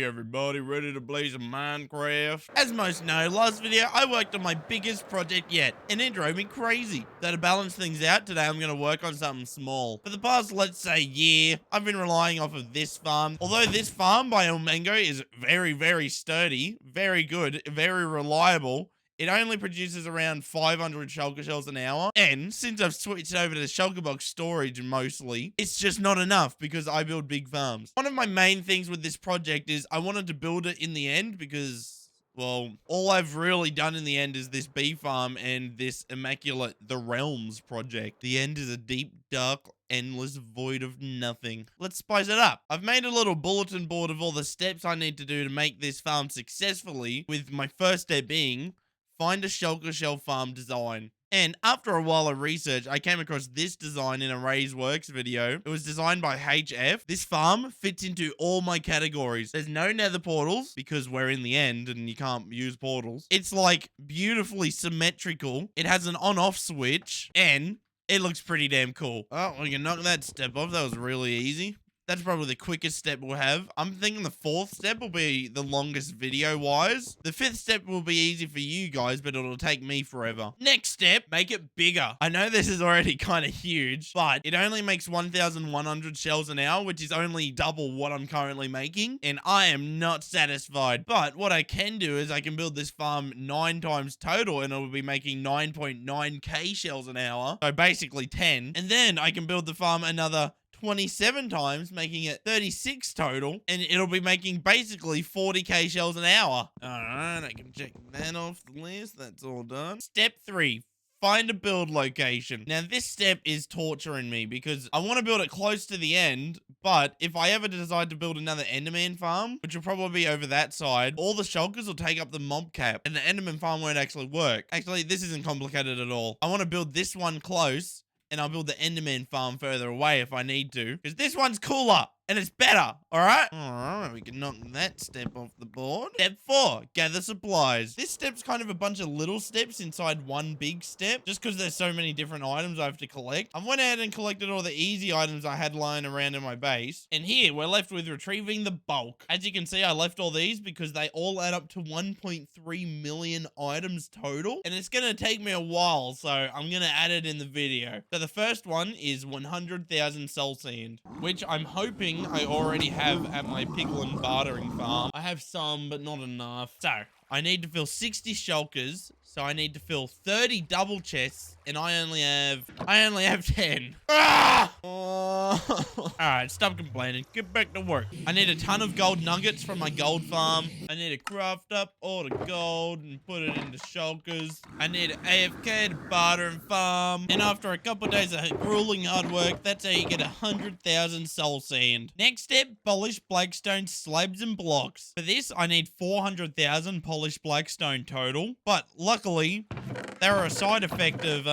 Hey everybody, ready to play some Minecraft? As most know, last video I worked on my biggest project yet, and it drove me crazy. So to balance things out, today I'm going to work on something small. For the past, let's say, year, I've been relying off of this farm. Although this farm by El Mango is very sturdy, very good, very reliable, it only produces around 500 shulker shells an hour. And since I've switched over to shulker box storage mostly, it's just not enough because I build big farms. One of my main things with this project is I wanted to build it in the end because, well, all I've really done in the end is this bee farm and this immaculate The Realms project. The end is a deep, dark, endless void of nothing. Let's spice it up. I've made a little bulletin board of all the steps I need to do to make this farm successfully, with my first step being find a shulker shell farm design. And after a while of research, I came across this design in a Ray's Works video. It was designed by HF. This farm fits into all my categories. There's no nether portals because we're in the end and you can't use portals. It's like beautifully symmetrical. It has an on-off switch and it looks pretty damn cool. Oh, we can knock that step off. That was really easy. That's probably the quickest step we'll have. I'm thinking the fourth step will be the longest video-wise. The fifth step will be easy for you guys, but it'll take me forever. Next step, make it bigger. I know this is already kind of huge, but it only makes 1,100 shells an hour, which is only double what I'm currently making, and I am not satisfied. But what I can do is I can build this farm 9 times total, and it will be making 9.9k shells an hour, so basically 10. And then I can build the farm another 27 times, making it 36 total, and it'll be making basically 40k shells an hour. Alright, I can check that off the list. That's all done. Step 3. Find a build location. Now, this step is torturing me because I want to build it close to the end, but if I ever decide to build another Enderman farm, which will probably be over that side, all the shulkers will take up the mob cap, and the Enderman farm won't actually work. Actually, this isn't complicated at all. I want to build this one close, and I'll build the Enderman farm further away if I need to, because this one's cooler and it's better. All right, we can knock that step off the board. Step 4, gather supplies. This step's kind of a bunch of little steps inside one big step, just because there's so many different items I have to collect. I went ahead and collected all the easy items I had lying around in my base, and here we're left with retrieving the bulk. As you can see, I left all these because they all add up to 1.3 million items total, and it's gonna take me a while, so I'm gonna add it in the video. So the first one is 100,000 soul sand, which I'm hoping I already have at my piglin bartering farm. I have some, but not enough. So I need to fill 60 shulkers. So I need to fill 30 double chests, and I only have 10. Ah! Alright, stop complaining. Get back to work. I need a ton of gold nuggets from my gold farm. I need to craft up all the gold and put it into shulkers. I need an AFK to barter and farm. And after a couple of days of grueling hard work, that's how you get 100,000 soul sand. Next step, polish blackstone slabs and blocks. For this, I need 400,000 polished blackstone total. But luckily, they're a side effect of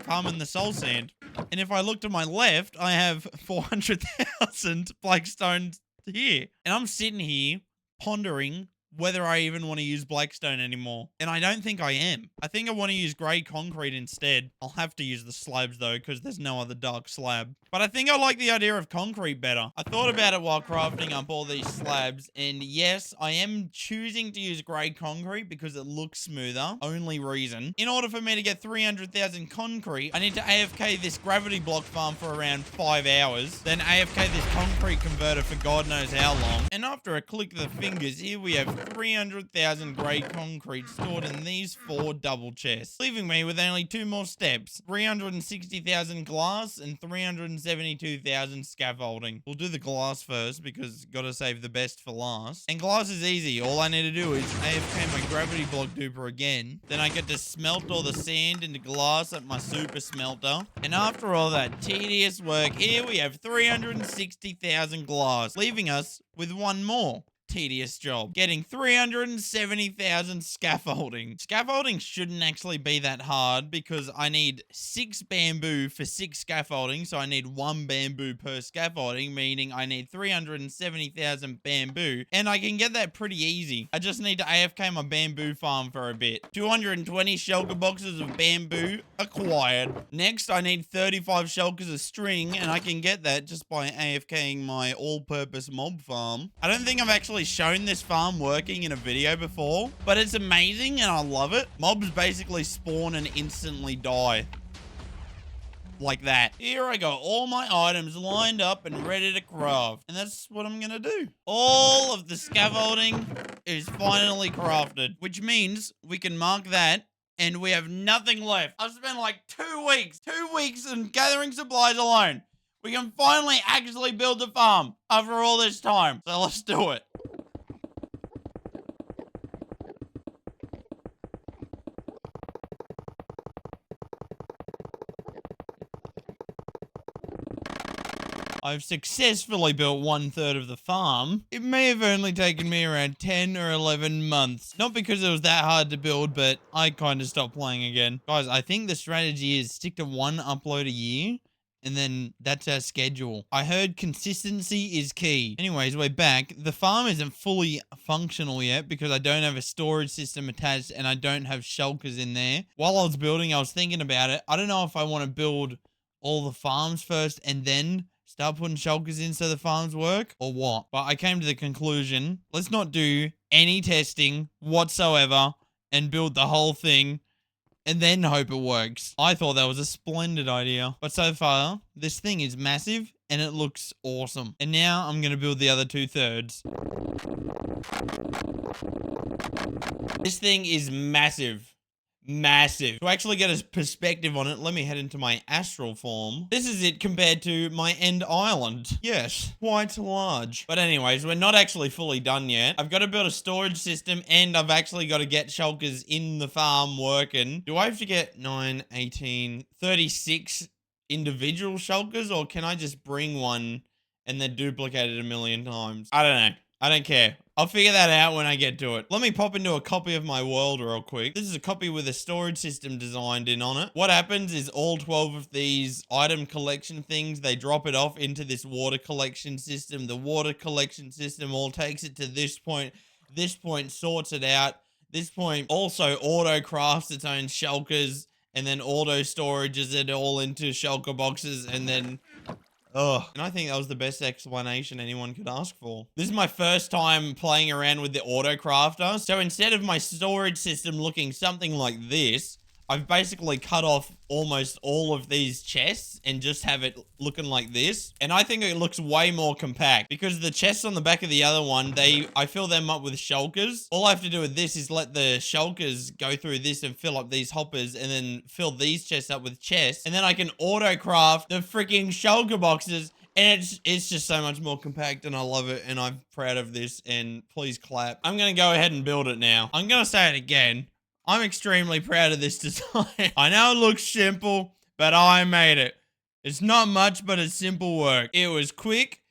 farming the soul sand. And if I look to my left, I have 400,000 blackstone here. And I'm sitting here pondering whether I even want to use blackstone anymore. And I don't think I am. I think I want to use grey concrete instead. I'll have to use the slabs though, because there's no other dark slab. But I think I like the idea of concrete better. I thought about it while crafting up all these slabs, and yes, I am choosing to use grey concrete because it looks smoother. Only reason. In order for me to get 300,000 concrete, I need to AFK this gravity block farm for around 5 hours, then AFK this concrete converter for God knows how long. And after a click of the fingers, here we have 300,000 grey concrete stored in these 4 double chests, leaving me with only 2 more steps. 360,000 glass and 372,000 scaffolding. We'll do the glass first because gotta save the best for last. And glass is easy. All I need to do is AFK my gravity block duper again. Then I get to smelt all the sand into glass at my super smelter. And after all that tedious work, here we have 360,000 glass, leaving us with 1 more tedious job, getting 370,000 scaffolding. Scaffolding shouldn't actually be that hard because I need 6 bamboo for 6 scaffolding, so I need 1 bamboo per scaffolding, meaning I need 370,000 bamboo, and I can get that pretty easy. I just need to AFK my bamboo farm for a bit. 220 shulker boxes of bamboo acquired. Next, I need 35 shulkers of string, and I can get that just by AFKing my all-purpose mob farm. I don't think I've actually actually shown this farm working in a video before, but it's amazing and I love it. Mobs basically spawn and instantly die. Like that. Here I got all my items lined up and ready to craft. And that's what I'm gonna do. All of the scaffolding is finally crafted, which means we can mark that and we have nothing left. I've spent like 2 weeks in gathering supplies alone. We can finally actually build the farm after all this time. So let's do it. I've successfully built 1/3 of the farm. It may have only taken me around 10 or 11 months. Not because it was that hard to build, but I kind of stopped playing again. Guys, I think the strategy is stick to 1 upload a year, and then that's our schedule. I heard consistency is key. Anyways, we're back. The farm isn't fully functional yet because I don't have a storage system attached and I don't have shulkers in there. While I was building, I was thinking about it. I don't know if I want to build all the farms first and then start putting shulkers in so the farms work or what. But I came to the conclusion, let's not do any testing whatsoever and build the whole thing and then hope it works. I thought that was a splendid idea. But so far, this thing is massive and it looks awesome. And now I'm going to build the other 2/3. This thing is massive. Massive. To actually get a perspective on it, let me head into my astral form. This is it compared to my end island. Yes, quite large. But anyways, we're not actually fully done yet. I've got to build a storage system and I've actually got to get shulkers in the farm working. Do I have to get 9, 18, 36 individual shulkers, or can I just bring one and then duplicate it 1,000,000 times? I don't know. I don't care. I'll figure that out when I get to it. Let me pop into a copy of my world real quick. This is a copy with a storage system designed in on it. What happens is all 12 of these item collection things, they drop it off into this water collection system. The water collection system all takes it to this point. This point sorts it out. This point also auto crafts its own shulkers and then auto storages it all into shulker boxes and then... Ugh. And I think that was the best explanation anyone could ask for. This is my first time playing around with the auto crafter. So instead of my storage system looking something like this, I've basically cut off almost all of these chests and just have it looking like this. And I think it looks way more compact because the chests on the back of the other one, I fill them up with shulkers. All I have to do with this is let the shulkers go through this and fill up these hoppers and then fill these chests up with chests. And then I can auto craft the freaking shulker boxes. And it's just so much more compact and I love it and I'm proud of this and please clap. I'm going to go ahead and build it now. I'm going to say it again. I'm extremely proud of this design. I know it looks simple, but I made it. It's not much, but it's simple work. It was quick.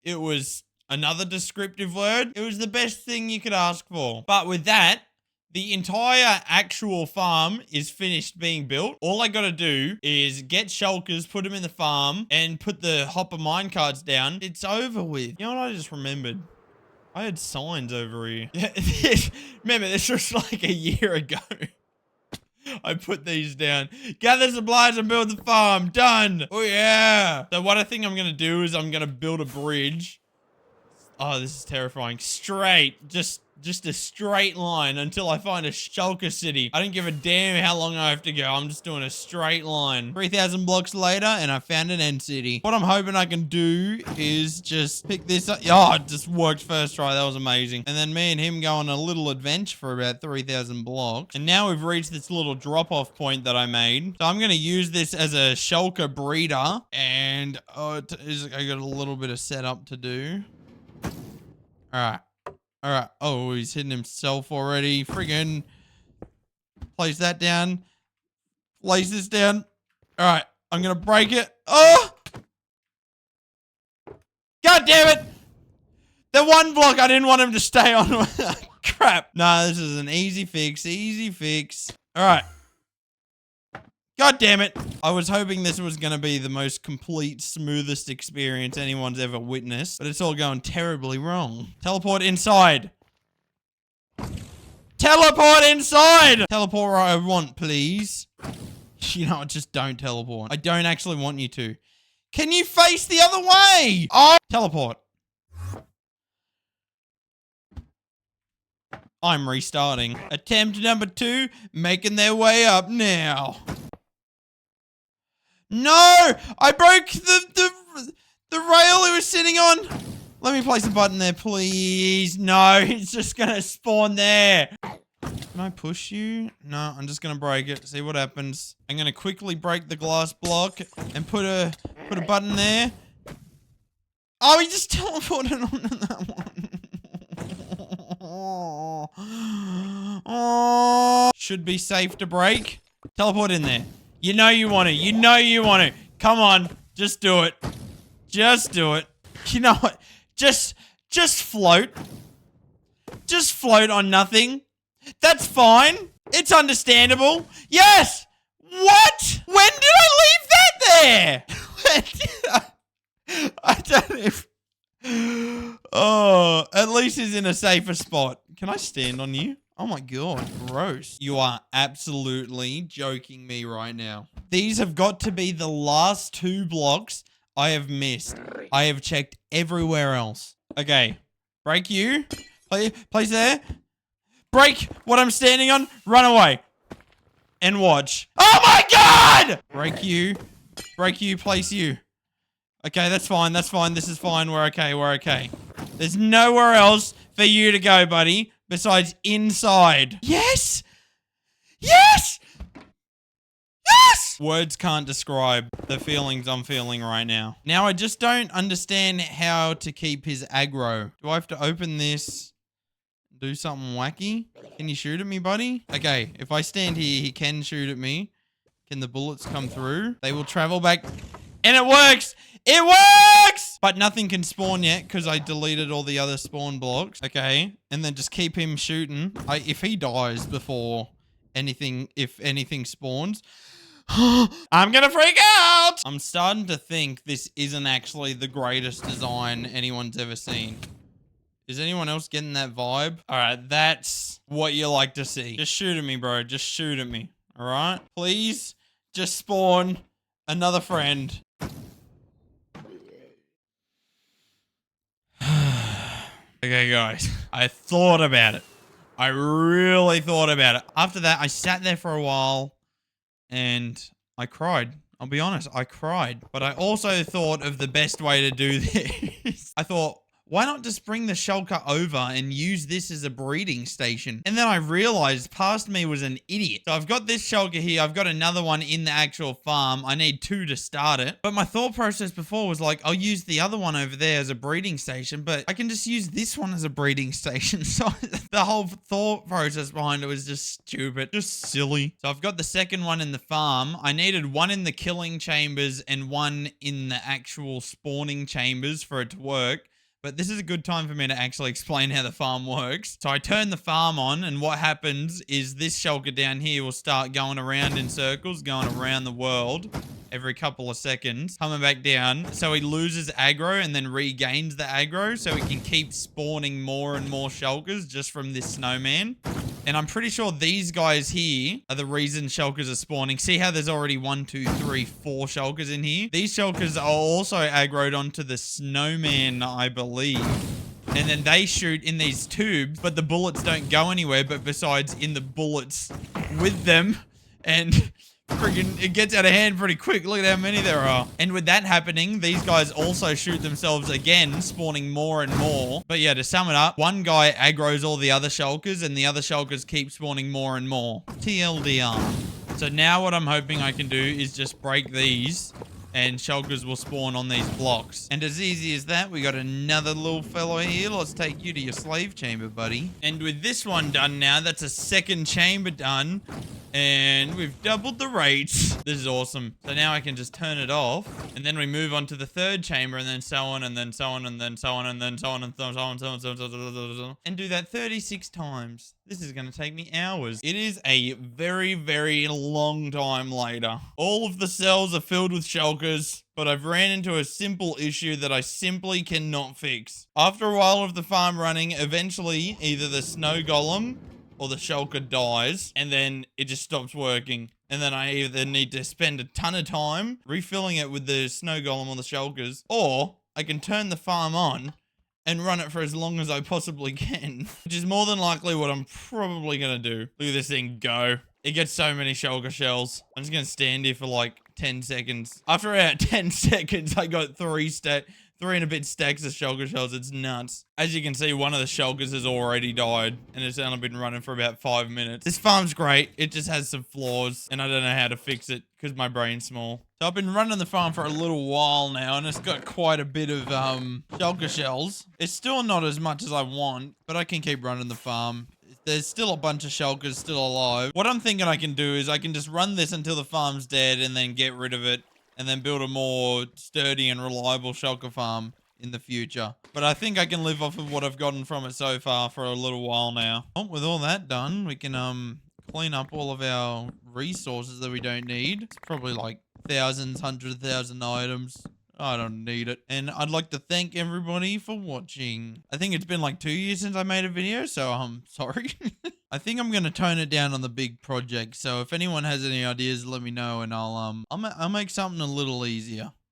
It was another descriptive word. It was the best thing you could ask for. But with that, the entire actual farm is finished being built. All I gotta do is get shulkers, put them in the farm, and put the hopper minecarts down. It's over with. You know what I just remembered? I had signs over here. Remember, this was like a year ago. I put these down. Gather supplies and build the farm. Done. Oh, yeah. So what I think I'm going to do is I'm going to build a bridge. Oh, this is terrifying. Straight. Just a straight line until I find a shulker city. I don't give a damn how long I have to go. I'm just doing a straight line. 3,000 blocks later, and I found an end city. What I'm hoping I can do is just pick this up. Oh, it just worked first try. That was amazing. And then me and him go on a little adventure for about 3,000 blocks. And now we've reached this little drop-off point that I made. So I'm going to use this as a shulker breeder. And I got a little bit of setup to do. All right. All right. Oh, he's hitting himself already. Friggin' place that down. Place this down. All right. I'm going to break it. Oh! God damn it! The one block I didn't want him to stay on. Crap. Nah, this is an easy fix. Easy fix. All right. God damn it. I was hoping this was going to be the most complete, smoothest experience anyone's ever witnessed, but it's all going terribly wrong. Teleport inside. Teleport inside! Teleport where I want, please. You know what? Just don't teleport. I don't actually want you to. Can you face the other way? Oh! Teleport. I'm restarting. Attempt number 2, making their way up now. No! I broke the rail it was sitting on. Let me place a button there, please. No, it's just gonna spawn there. Can I push you? No, I'm just gonna break it. See what happens. I'm gonna quickly break the glass block and put a button there. Oh, he just teleported onto that one. Oh. Should be safe to break. Teleport in there. You know you want to. You know you want to. Come on. Just do it. Just do it. You know what? Just float. Just float on nothing. That's fine. It's understandable. Yes! What? When did I leave that there? When did I don't even... Oh, at least he's in a safer spot. Can I stand on you? Oh my god, gross. You are absolutely joking me right now. These have got to be the last 2 blocks I have missed. I have checked everywhere else. Okay, break you. Place there. Break what I'm standing on. Run away. And watch. Oh my god! Break you. Break you. Place you. Okay, that's fine. That's fine. This is fine. We're okay. We're okay. There's nowhere else for you to go, buddy, besides inside. Yes! Yes! Yes! Words can't describe the feelings I'm feeling right now. Now, I just don't understand how to keep his aggro. Do I have to open this? Do something wacky? Can you shoot at me, buddy? Okay, if I stand here, he can shoot at me. Can the bullets come through? They will travel back. And it works! It works! But nothing can spawn yet because I deleted all the other spawn blocks. Okay, and then just keep him shooting. If he dies before anything, if anything spawns, I'm gonna freak out! I'm starting to think this isn't actually the greatest design anyone's ever seen. Is anyone else getting that vibe? All right, that's what you like to see. Just shoot at me, bro. Just shoot at me. All right? Please, just spawn another friend. Okay, guys. I thought about it. I really thought about it. After that, I sat there for a while and I cried. I'll be honest, I cried. But I also thought of the best way to do this. I thought, why not just bring the Shulker over and use this as a breeding station? And then I realized past me was an idiot. So I've got this Shulker here. I've got another one in the actual farm. I need 2 to start it. But my thought process before was like, I'll use the other one over there as a breeding station, but I can just use this one as a breeding station. So the whole thought process behind it was just stupid, just silly. So I've got the second one in the farm. I needed 1 in the killing chambers and 1 in the actual spawning chambers for it to work. But this is a good time for me to actually explain how the farm works. So I turn the farm on, and what happens is this Shulker down here will start going around in circles, going around the world every couple of seconds, coming back down. So he loses aggro and then regains the aggro, so he can keep spawning more and more Shulkers just from this snowman. And I'm pretty sure these guys here are the reason Shulkers are spawning. See how there's already 1, 2, 3, 4 Shulkers in here? These Shulkers are also aggroed onto the snowman, I believe. And then they shoot in these tubes, but the bullets don't go anywhere, but besides in the bullets with them. And friggin' it gets out of hand pretty quick. Look at how many there are. And with that happening, these guys also shoot themselves again, spawning more and more. But yeah, to sum it up, one guy aggroes all the other Shulkers, and the other Shulkers keep spawning more and more. TLDR. So now what I'm hoping I can do is just break these, and Shulkers will spawn on these blocks. And as easy as that, we got another little fellow here. Let's take you to your slave chamber, buddy. And with this one done now, that's a second chamber done. And we've doubled the rates. This is awesome. So now I can just turn it off. And then we move on to the third chamber, and then so on, and then so on, and then so on, and then so on, and so on, so on, so on, so on, so on. And do that 36 times. This is going to take me hours. It is a very, very long time later. All of the cells are filled with Shulkers, but I've ran into a simple issue that I simply cannot fix. After a while of the farm running, eventually either the snow golem or the Shulker dies, and then it just stops working. And then I either need to spend a ton of time refilling it with the snow golem or the Shulkers, or I can turn the farm on and run it for as long as I possibly can, which is more than likely what I'm probably going to do. Look at this thing go. It gets so many shulker shells. I'm just going to stand here for like 10 seconds. After about 10 seconds, I got 3 and a bit stacks of shulker shells. It's nuts. As you can see, one of the shulkers has already died, and it's only been running for about 5 minutes. This farm's great. It just has some flaws, and I don't know how to fix it because my brain's small. So I've been running the farm for a little while now, and it's got quite a bit of shulker shells. It's still not as much as I want, but I can keep running the farm. There's still a bunch of shulkers still alive. What I'm thinking I can do is I can just run this until the farm's dead and then get rid of it and then build a more sturdy and reliable shulker farm in the future. But I think I can live off of what I've gotten from it so far for a little while now. Oh, with all that done, we can clean up all of our resources that we don't need. It's probably like thousands, 100,000 items. I don't need it. And I'd like to thank everybody for watching. I think it's been like 2 years since I made a video, so I'm sorry. I think I'm going to tone it down on the big project. So if anyone has any ideas, let me know and I'll make something a little easier.